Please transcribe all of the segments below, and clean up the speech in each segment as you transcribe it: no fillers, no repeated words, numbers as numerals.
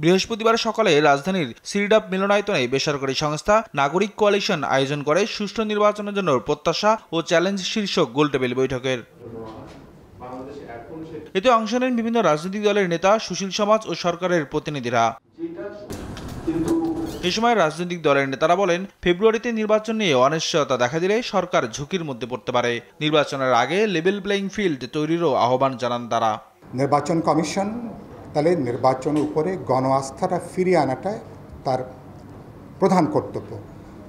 বৃহস্পতিবার সকালে রাজধানীর সিরিডাপ মিলনায়তনে বেসরকারি সংস্থা নাগরিক কোয়ালিশন আয়োজন করে সুষ্ঠু নির্বাচনের জন্য প্রত্যাশা ও চ্যালেঞ্জ শীর্ষক গোলটেবিল বৈঠকের। এতে অংশ নেন বিভিন্ন রাজনৈতিক দলের নেতা, সুশীল সমাজ ও সরকারের প্রতিনিধিরা। এ সময় রাজনৈতিক দলের নেতারা বলেন, ফেব্রুয়ারিতে নির্বাচন নিয়ে অনিশ্চয়তা দেখা দিলে সরকার ঝুঁকির মধ্যে পড়তে পারে। নির্বাচনের আগে লেভেল প্লেইং ফিল্ড তৈরিরও আহ্বান জানান তারা। নির্বাচন কমিশন তাহলে নির্বাচনের উপরে গণ আস্থাটা ফিরিয়ে আনাটাই তার প্রধান কর্তব্য।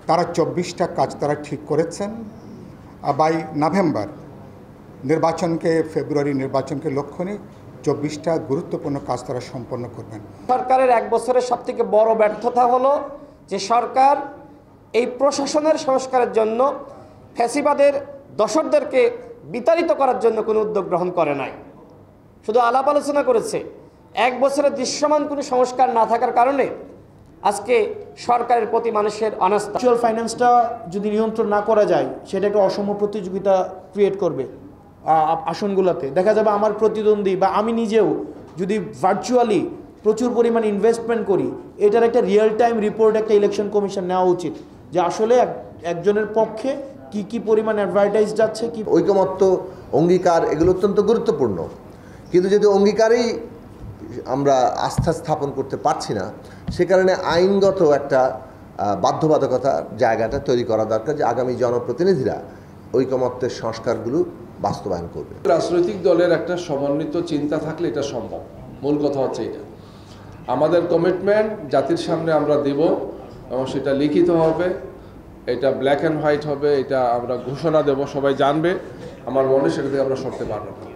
তারা 24টা কাজ তারা ঠিক করেছেন। বাই নভেম্বর ফেব্রুয়ারি নির্বাচনকে লক্ষ্য নিয়ে 24টা গুরুত্বপূর্ণ কাজ তারা সম্পন্ন করবেন। সরকারের এক বছরের সবথেকে বড় ব্যর্থতা হলো যে সরকার এই প্রশাসনের সংস্কারের জন্য ফ্যাসিবাদের দোসরদেরকে বিতাড়িত করার জন্য কোনো উদ্যোগ গ্রহণ করে নাই, শুধু আলাপ আলোচনা করেছে। এক বছরের দৃশ্যমান কোনো সংস্কার না থাকার কারণে আজকে সরকারের প্রতি মানুষের অনাস্থা। ভার্চুয়াল ফাইন্যান্সটা যদি নিয়ন্ত্রণ না করা যায়, সেটা একটা অসম প্রতিযোগিতা ক্রিয়েট করবে আসনগুলোতে। দেখা যাবে আমার প্রতিদ্বন্দ্বী বা আমি নিজেও যদি ভার্চুয়ালি প্রচুর পরিমাণ ইনভেস্টমেন্ট করি, এটার একটা রিয়েল টাইম রিপোর্ট একটা ইলেকশন কমিশন নেওয়া উচিত, যে আসলে একজনের পক্ষে কি পরিমাণ অ্যাডভার্টাইজ যাচ্ছে। কি ঐকমত্য, অঙ্গীকার এগুলো অত্যন্ত গুরুত্বপূর্ণ, কিন্তু যদি অঙ্গীকারেই আমরা আস্থা স্থাপন করতে পারছি না, সে কারণে আইনগত একটা বাধ্যবাধকতার জায়গাটা তৈরি করা দরকার, যে আগামী জনপ্রতিনিধিরা ঐকমত্যের সংস্কারগুলো বাস্তবায়ন করবে। রাজনৈতিক দলের একটা সমন্বিত চিন্তা থাকলে এটা সম্ভব। মূল কথা হচ্ছে এটা আমাদের কমিটমেন্ট জাতির সামনে আমরা দেব এবং সেটা লিখিত হবে, এটা ব্ল্যাক অ্যান্ড হোয়াইট হবে, এটা আমরা ঘোষণা দেব, সবাই জানবে। আমার মনে সেটা থেকে আমরা সরতে পারবো না।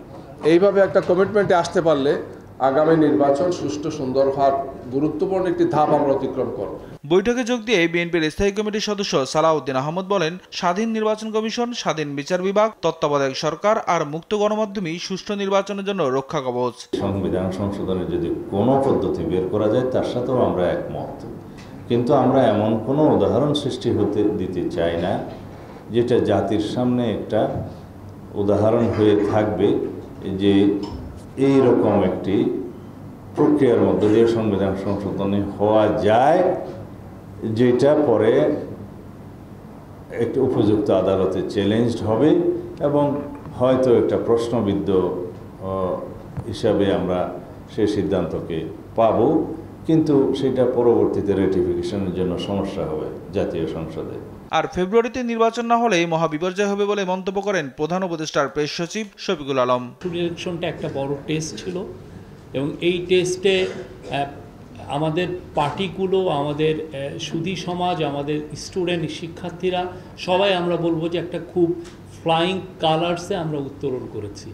এইভাবে একটা কমিটমেন্টে আসতে পারলে আগামী নির্বাচন সুষ্ঠু সুন্দর হওয়ার গুরুত্বপূর্ণ একটি ধাপ আমরা অতিক্রম করব। বৈঠকে যোগ দিয়ে বিএনপির স্থায়ী কমিটির সদস্য সালাউদ্দিন আহমদ বলেন, স্বাধীন নির্বাচন কমিশন, স্বাধীন বিচার বিভাগ, তত্ত্বাবধায়ক সরকার আর মুক্ত গণমাধ্যমই সুষ্ঠু নির্বাচনের জন্য রক্ষা কবচ। সংবিধান সংশোধনের যদি কোনো পদ্ধতি বের করা যায়, তার সাথেও আমরা একমত, কিন্তু আমরা এমন কোনো উদাহরণ সৃষ্টি হতে দিতে চাই না যেটা জাতির সামনে একটা উদাহরণ হয়ে থাকবে যে এই রকম একটি প্রক্রিয়ার মধ্যে দিয়ে সংবিধান সংশোধনী হওয়া যায়, যেটা পরে একটা উপযুক্ত আদালতে চ্যালেঞ্জড হবে এবং হয়তো একটা প্রশ্নবিদ্ধ হিসাবে আমরা সেই সিদ্ধান্তকে পাব, কিন্তু সেটা পরবর্তীতে রেটিফিকেশনের জন্য সমস্যা হবে জাতীয় সংসদে। আর ফেব্রুয়ারিতে নির্বাচন না হলে মহাবিপর্যয় হবে বলে মন্তব্য করেন প্রধান উপদেষ্টার প্রেস সচিব শফিকুল আলম। ইলেকশনটা একটা বড় টেস্ট ছিল এবং এই টেস্টে আমাদের পার্টিগুলো, আমাদের সুধী সমাজ, আমাদের স্টুডেন্ট, শিক্ষার্থীরা সবাই আমরা বলবো যে একটা খুব ফ্লাইং কালার্সে আমরা উত্তরণ করেছি।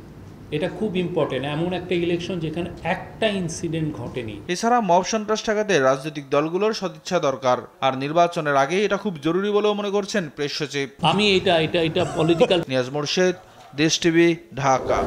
এটা খুব ইম্পর্টেন্ট, এমন একটা ইলেকশন যেখানে একটা ইনসিডেন্ট ঘটেনি। এছাড়া মব সন্ত্রাস ঠেকাতে রাজনৈতিক দলগুলোর সদিচ্ছা দরকার, আর নির্বাচনের আগে এটা খুব জরুরি বলেও মনে করছেন প্রেস সচিব। আমি এটা পলিটিক্যাল। নিয়াজ মোরশেদ, দেশ টিভি, ঢাকা।